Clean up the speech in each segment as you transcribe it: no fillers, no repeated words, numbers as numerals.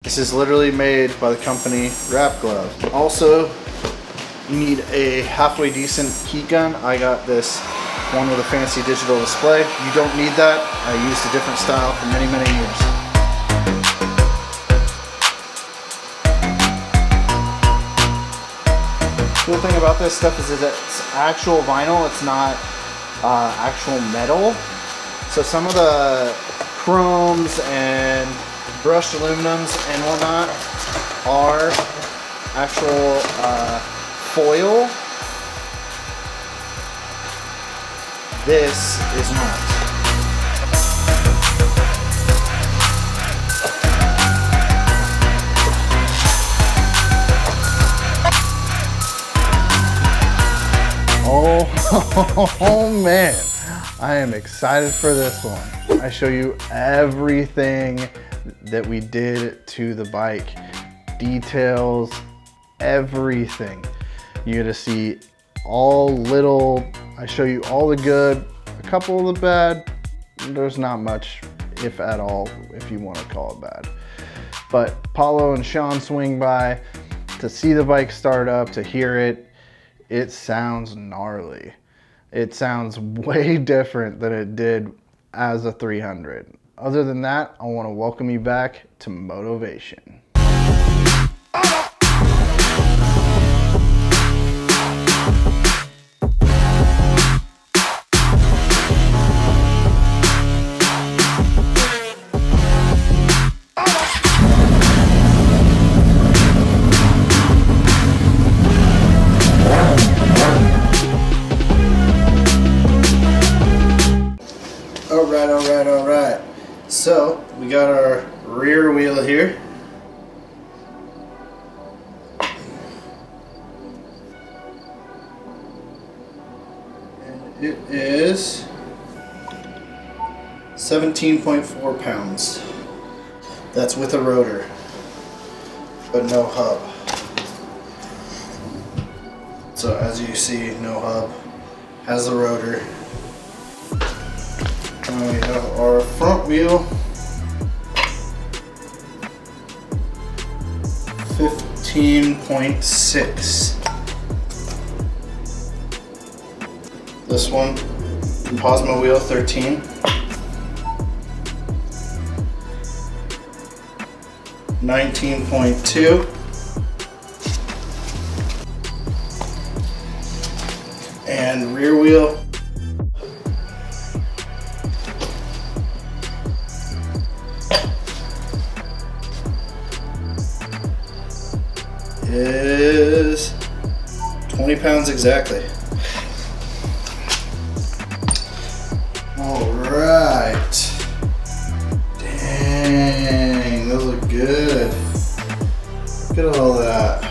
This is literally made by the company Wrap Glove. Also, you need a halfway decent heat gun. I got this one with a fancy digital display. You don't need that. I used a different style for many, many years. Cool thing about this stuff is that it's actual vinyl. It's not actual metal. So some of the chromes and brushed aluminums and whatnot are actual foil. This is not. Oh man, I am excited for this one. I show you everything that we did to the bike, details, everything. You get to see all little, I show you all the good, a couple of the bad. There's not much, if at all, if you want to call it bad. But Paulo and Sean swing by to see the bike start up, to hear it. It sounds gnarly. It sounds way different than it did as a 300. Other than that, I want to welcome you back to Motovation. All right. So we got our rear wheel here. And it is 17.4 pounds. That's with a rotor, but no hub. So as you see, no hub, has a rotor. And we have our front wheel, 15.6. This one, Posma wheel, 13. 19.2. And rear wheel, is 20 pounds exactly. All right. Dang, those look good. Look at all that.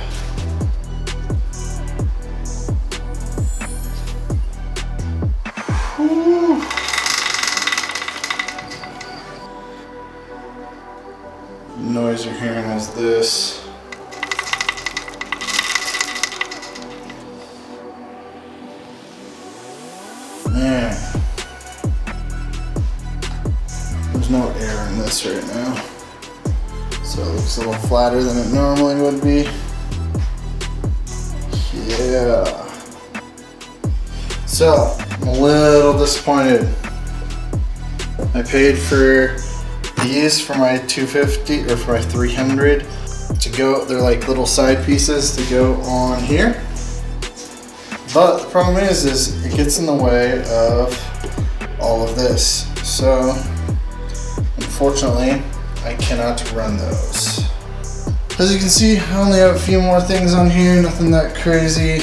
Whew. The noise you're hearing is this. Man, there's no air in this right now, so it looks a little flatter than it normally would be. Yeah. So, I'm a little disappointed. I paid for these for my 250 or for my 300 to go, they're like little side pieces to go on here. But the problem is it gets in the way of all of this. So, unfortunately, I cannot run those. As you can see, I only have a few more things on here, nothing that crazy.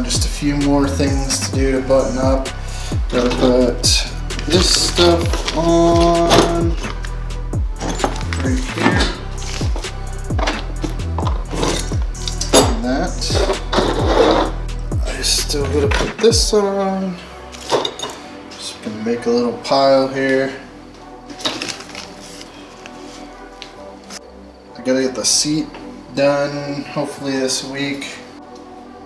Just a few more things to do to button up. Gotta put this stuff on right here. And that. Still gonna put this on. Just gonna make a little pile here. I gotta get the seat done hopefully this week.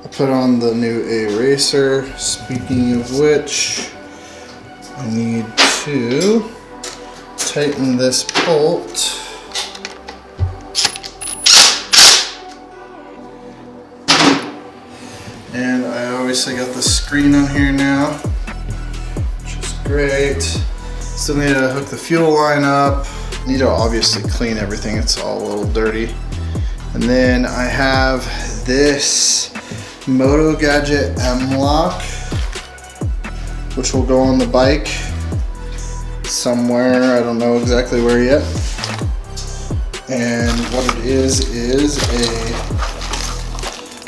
I put on the new A-Racer. Speaking of which, I need to tighten this bolt obviously got the screen on here now, which is great. Still need to hook the fuel line up. Need to obviously clean everything, it's all a little dirty. And then I have this Moto Gadget M-Lock, which will go on the bike somewhere, I don't know exactly where yet. And what it is a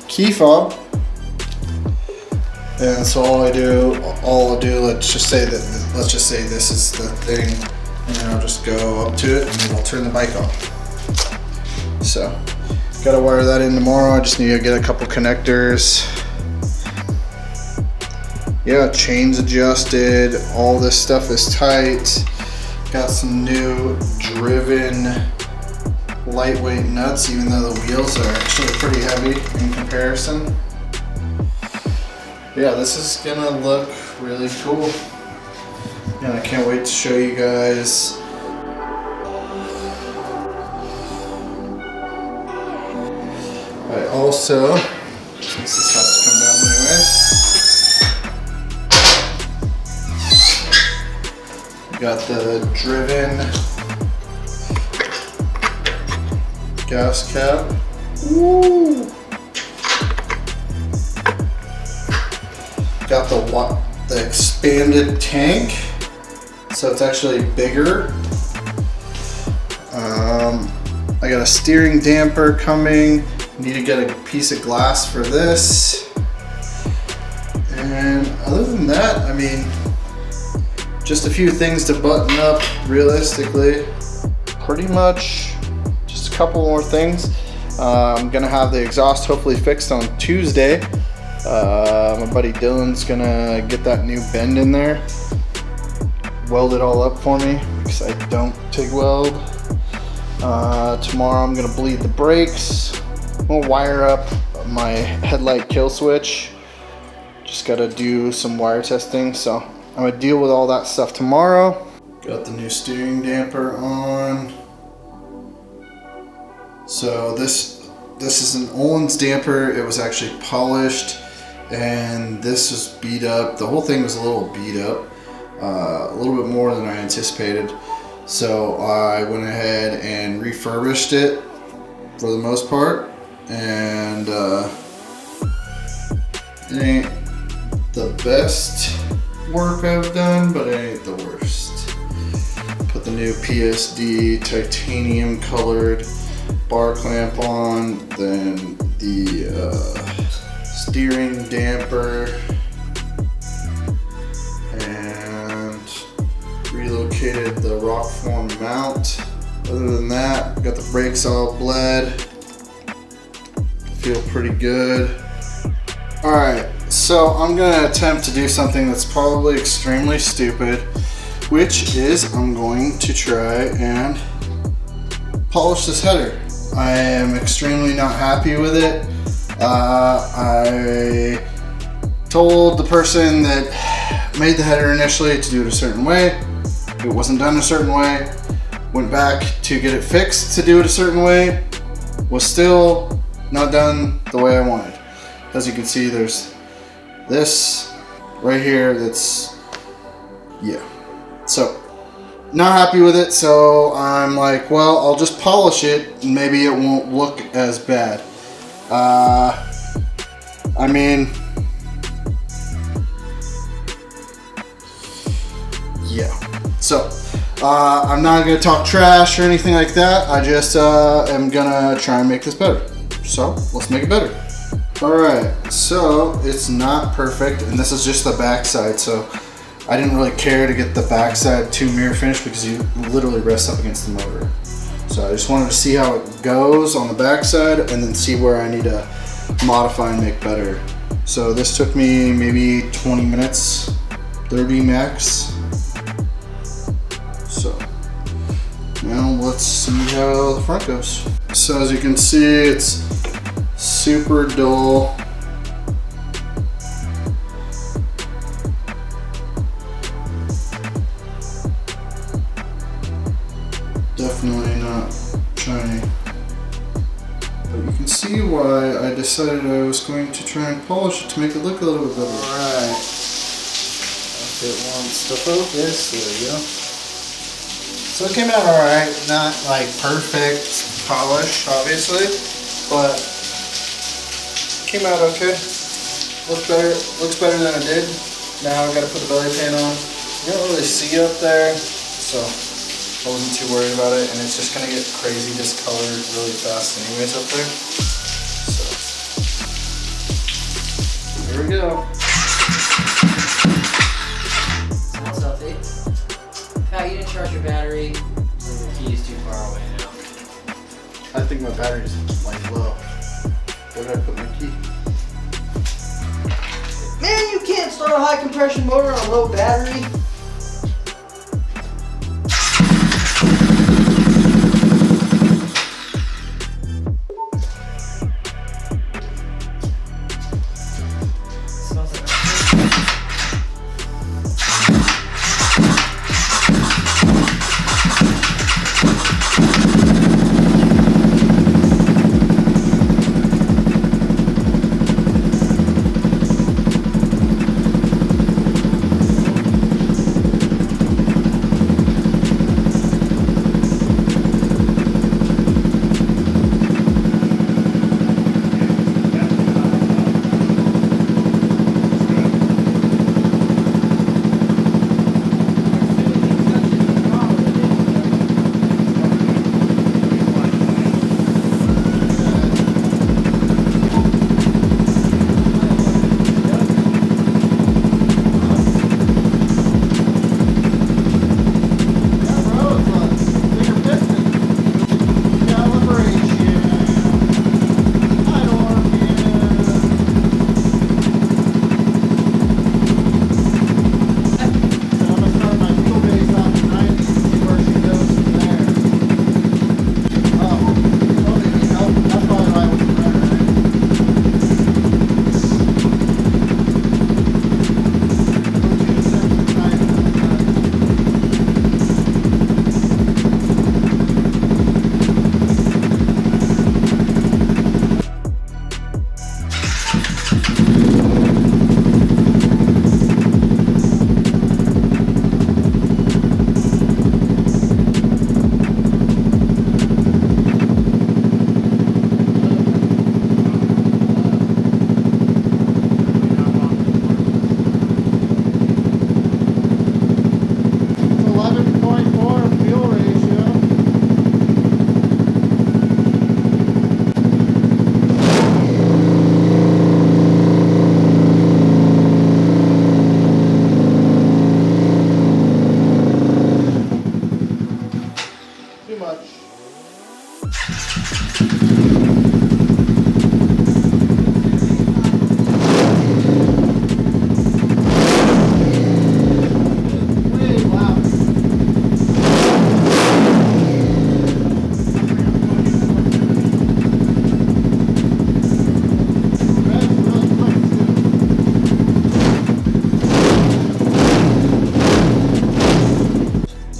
key fob. And so all I'll do, let's just say this is the thing, and then I'll just go up to it and then I'll turn the bike on. So, gotta wire that in tomorrow. I just need to get a couple connectors. Yeah, chains adjusted, all this stuff is tight. Got some new driven lightweight nuts, even though the wheels are actually pretty heavy in comparison. Yeah, this is gonna look really cool. And I can't wait to show you guys. I also, since this has to come down anyways, got the driven gas cap. Woo! Got the expanded tank, so it's actually bigger. I got a steering damper coming. Need to get a piece of glass for this. And other than that, I mean, just a few things to button up realistically. Pretty much just a couple more things. I'm gonna have the exhaust hopefully fixed on Tuesday. My buddy Dylan's gonna get that new bend in there, weld it all up for me because I don't TIG weld. Tomorrow I'm gonna bleed the brakes. I'm gonna wire up my headlight kill switch. Just gotta do some wire testing, so I'm gonna deal with all that stuff tomorrow. Got the new steering damper on. So this is an Öhlins damper. It was actually polished, and this was beat up. The whole thing was a little beat up, a little bit more than I anticipated. So I went ahead and refurbished it for the most part, and it ain't the best work I've done, but it ain't the worst. Put the new PSD titanium colored bar clamp on, then the steering damper, and relocated the rock form mount. Other than that, got the brakes all bled. Feel pretty good. Alright, so I'm gonna attempt to do something that's probably extremely stupid, which is I'm going to try and polish this header. I am extremely not happy with it. I told the person that made the header initially to do it a certain way. It wasn't done a certain way. Went back to get it fixed to do it a certain way. Was still not done the way I wanted. As you can see, there's this right here that's, yeah. So, not happy with it, so I'm like, well, I'll just polish it and maybe it won't look as bad. I mean, yeah. So, I'm not gonna talk trash or anything like that. I just am gonna try and make this better. So, let's make it better. Alright, so it's not perfect, and this is just the back side, so I didn't really care to get the backside to mirror finish because you literally rest up against the motor. So I just wanted to see how it goes on the backside and then see where I need to modify and make better. So this took me maybe 20 minutes, 30 max. So now let's see how the front goes. So as you can see, it's super dull. Definitely not shiny. But you can see why I decided I was going to try and polish it to make it look a little bit better. Alright. A bit warm stuff up. Yes, there we go. So it came out alright. Not like perfect polish, obviously, but came out okay. Looks better than it did. Now I gotta put the belly paint on. You don't really see up there, so I wasn't too worried about it, and it's just gonna get crazy discolored really fast anyways up there. So here we go. What's healthy? Pat, you didn't charge your battery. The key is too far away now. I think my battery's like low. Where did I put my key? Man, you can't start a high compression motor on a low battery.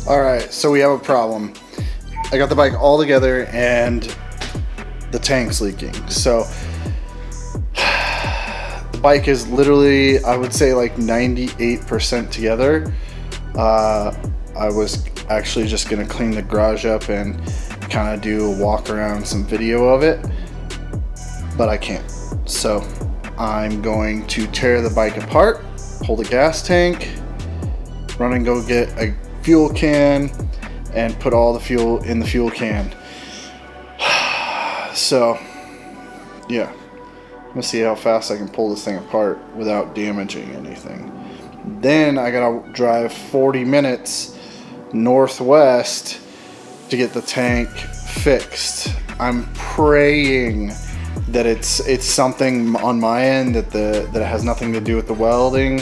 Alright, so we have a problem. I got the bike all together and the tank's leaking. So the bike is literally, I would say like 98% together. I was actually just gonna clean the garage up and kind of do a walk around, some video of it, but I can't. So I'm going to tear the bike apart, pull the gas tank, run and go get a fuel can and put all the fuel in the fuel can. So yeah, I'm gonna see how fast I can pull this thing apart without damaging anything. Then I gotta drive 40 minutes northwest to get the tank fixed. I'm praying that it's something on my end that it has nothing to do with the welding,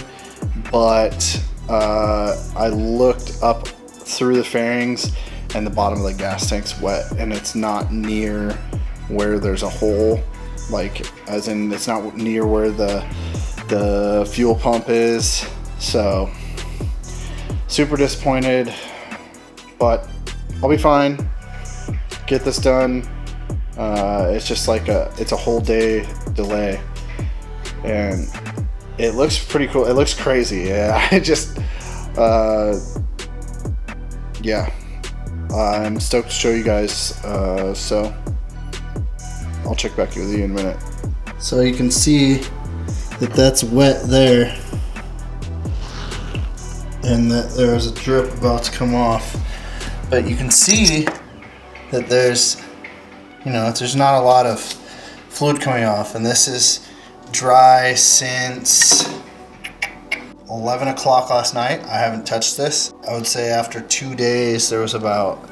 but I looked up through the fairings and the bottom of the gas tank's wet, and it's not near where there's a hole, like as in it's not near where the fuel pump is. So super disappointed, but I'll be fine. Get this done. It's just like it's a whole day delay, and it looks pretty cool. It looks crazy. Yeah, I just yeah, I'm stoked to show you guys. So I'll check back with you in a minute. So you can see that that's wet there, and that there's a drip about to come off. But you can see that there's, you know, there's not a lot of fluid coming off, and this is dry since 11 o'clock last night. I haven't touched this. I would say after 2 days there was about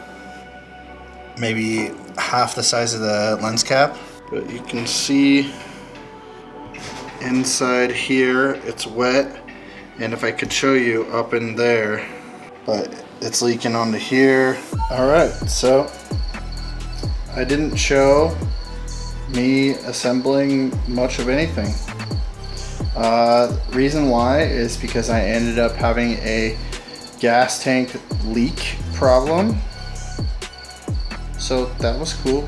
maybe half the size of the lens cap. But you can see inside here it's wet, and if I could show you up in there, but it's leaking onto here. Alright, so I didn't show me assembling much of anything. Reason why is because I ended up having a gas tank leak problem. So that was cool.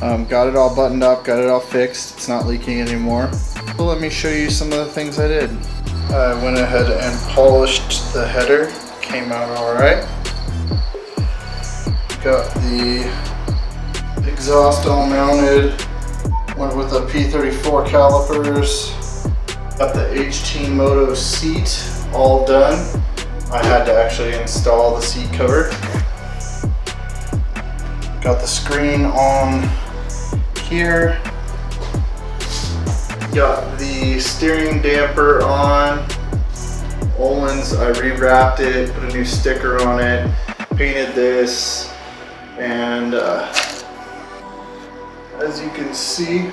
Got it all buttoned up, got it all fixed. It's not leaking anymore. So let me show you some of the things I did. I went ahead and polished the header. Came out alright. Got the exhaust all mounted. Went with the P34 calipers. Got the HT Moto seat all done. I had to actually install the seat cover. Got the screen on here. Got the steering damper on. Öhlins, I rewrapped it, put a new sticker on it, painted this, and as you can see,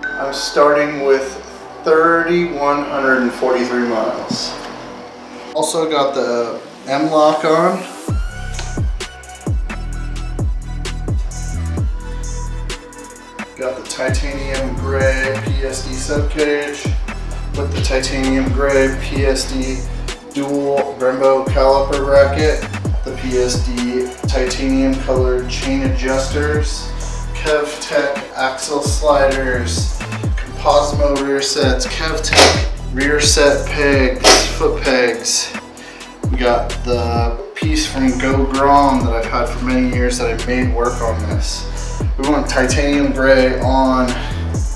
I'm starting with 3,143 miles. Also got the M-LOK on. Got the titanium gray PSD subcage with the titanium gray PSD dual Brembo caliper bracket, the PSD titanium colored chain adjusters, KevTech axle sliders, Composimo rear sets, KevTech rear set pegs, foot pegs. We got the piece from Go Grom that I've had for many years that I made work on this. We went titanium gray on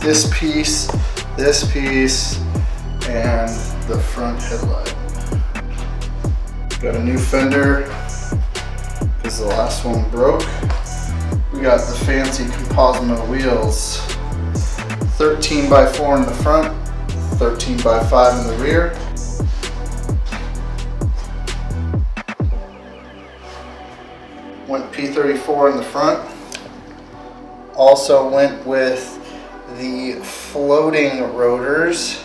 this piece, and the front headlight. Got a new fender because the last one broke. We got the fancy Composimo wheels, 13x4 in the front, 13x5 in the rear. Went P34 in the front. Also went with the floating rotors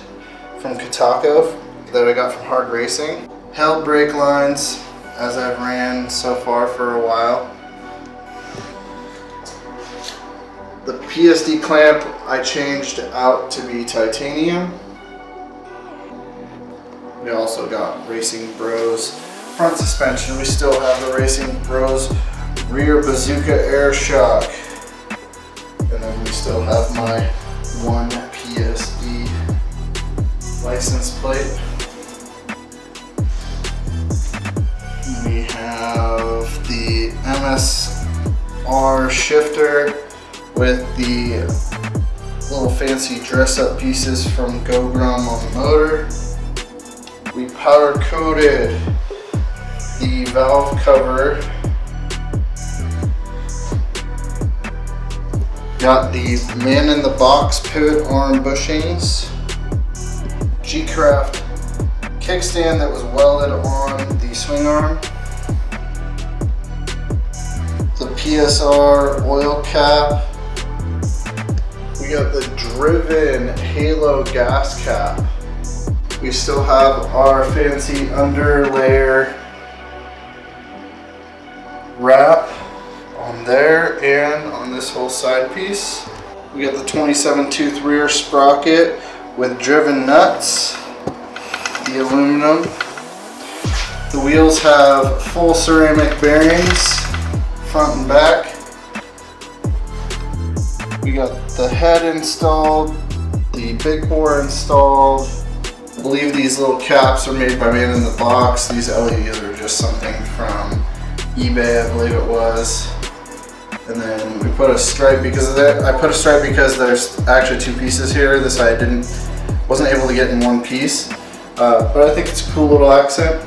from Kataco that I got from Hard Racing. Held brake lines as I've ran so far for a while. The PSD clamp I changed out to be titanium. We also got Racing Bros front suspension. We still have the Racing Bros rear Bazooka air shock. And then we still have my one PSD license plate. We have the MSR shifter with the little fancy dress-up pieces from Go Grom on the motor. We powder coated the valve cover. Got the man in the box pivot arm bushings. G-Craft kickstand that was welded on the swing arm. The PSR oil cap. We got the Driven Halo gas cap. We still have our fancy underlayer wrap on there and on this whole side piece. We got the 27 tooth rear sprocket with driven nuts, the aluminum. The wheels have full ceramic bearings, front and back. We got the head installed, the big bore installed. I believe these little caps are made by Man in the Box. These LEDs are just something from eBay, I believe it was. And then we put a stripe because of that. I put a stripe because there's actually two pieces here. This I wasn't able to get in one piece. But I think it's a cool little accent.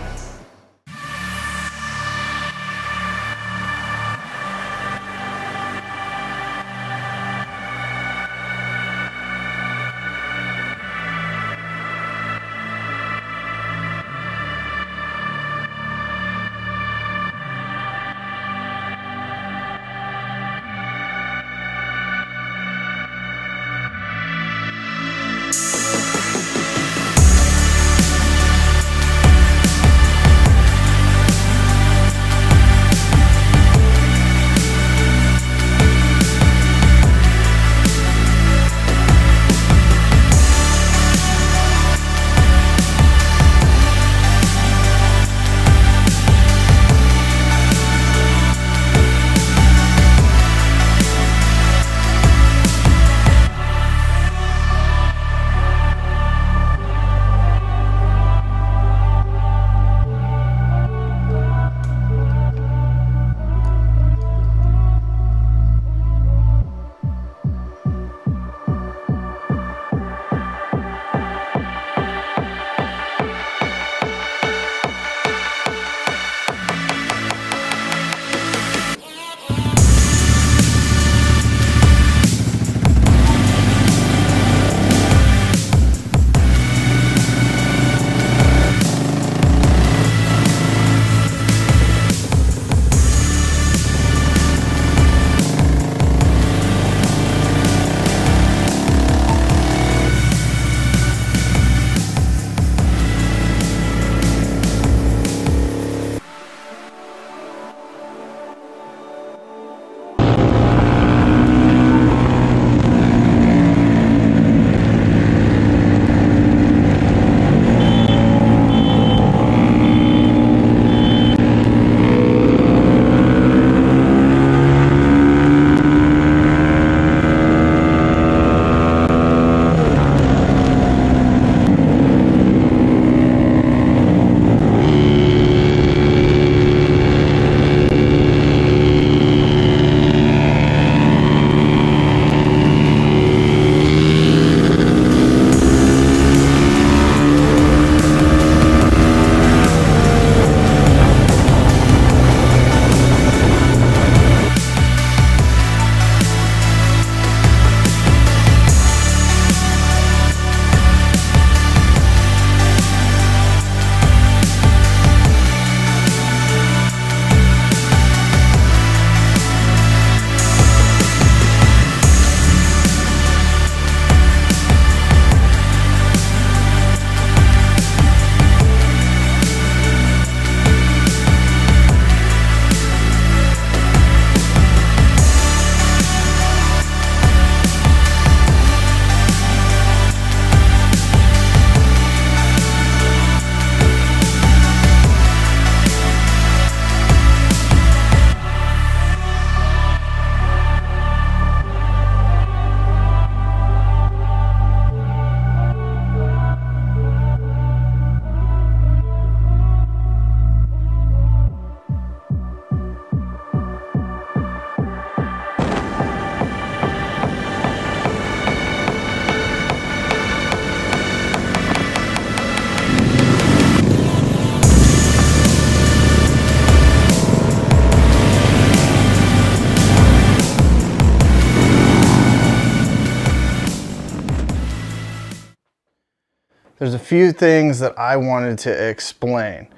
There's a few things that I wanted to explain.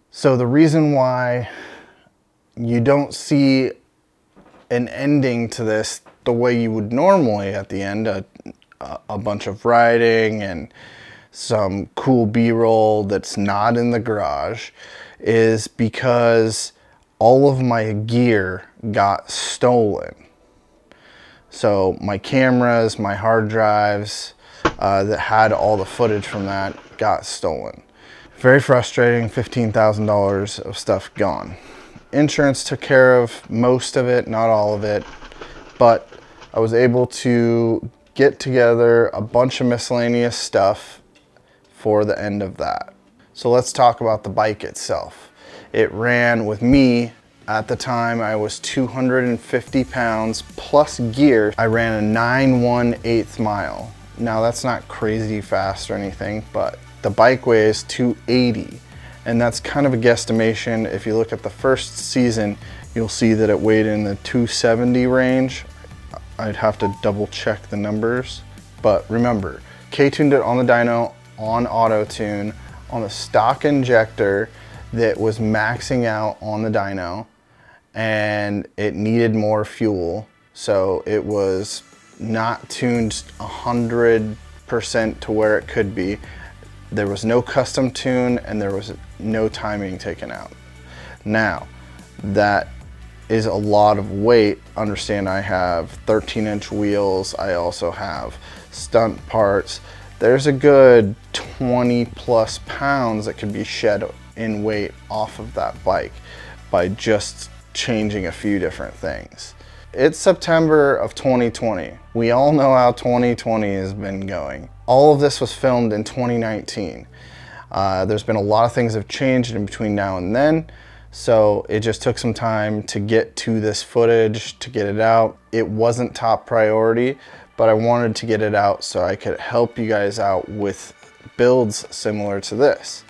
So the reason why you don't see an ending to this the way you would normally at the end, a bunch of writing and some cool B-roll that's not in the garage, is because all of my gear got stolen. So my cameras, my hard drives that had all the footage from that got stolen. Very frustrating. $15,000 of stuff gone. Insurance took care of most of it, not all of it, but I was able to get together a bunch of miscellaneous stuff for the end of that. So let's talk about the bike itself. It ran with me. At the time, I was 250 pounds plus gear. I ran a 9/1/8 mile. Now that's not crazy fast or anything, but the bike weighs 280. And that's kind of a guesstimation. If you look at the first season, you'll see that it weighed in the 270 range. I'd have to double check the numbers. But remember, K-tuned it on the dyno, on auto tune, on the stock injector that was maxing out on the dyno, and it needed more fuel. So it was not tuned 100% to where it could be. There was no custom tune and there was no timing taken out. Now, that is a lot of weight. Understand I have 13-inch wheels. I also have stunt parts. There's a good 20 plus pounds that could be shed in weight off of that bike by just changing a few different things. It's September of 2020. We all know how 2020 has been going. All of this was filmed in 2019. There's been a lot of things that have changed in between now and then, so it just took some time to get to this footage, to get it out. It wasn't top priority, but I wanted to get it out so I could help you guys out with builds similar to this.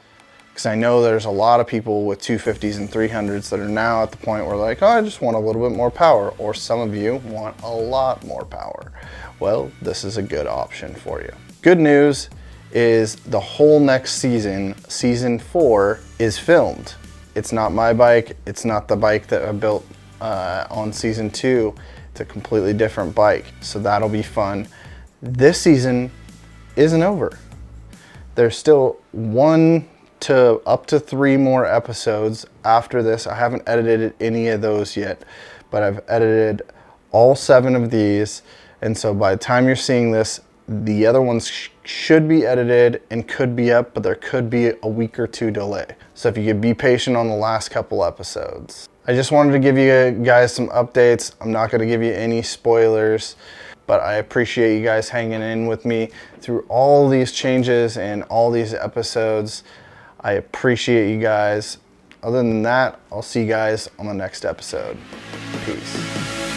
Because I know there's a lot of people with 250s and 300s that are now at the point where like, oh, I just want a little bit more power. Or some of you want a lot more power. Well, this is a good option for you. Good news is the whole next season, season 4, is filmed. It's not my bike. It's not the bike that I built on season 2. It's a completely different bike. So that'll be fun. This season isn't over. There's still 1 to up to 3 more episodes after this. I haven't edited any of those yet, but I've edited all 7 of these. And so by the time you're seeing this, the other ones should be edited and could be up, but there could be a week or 2 delay. So if you could be patient on the last couple episodes. I just wanted to give you guys some updates. I'm not gonna give you any spoilers, but I appreciate you guys hanging in with me through all these changes and all these episodes. I appreciate you guys. Other than that, I'll see you guys on the next episode. Peace.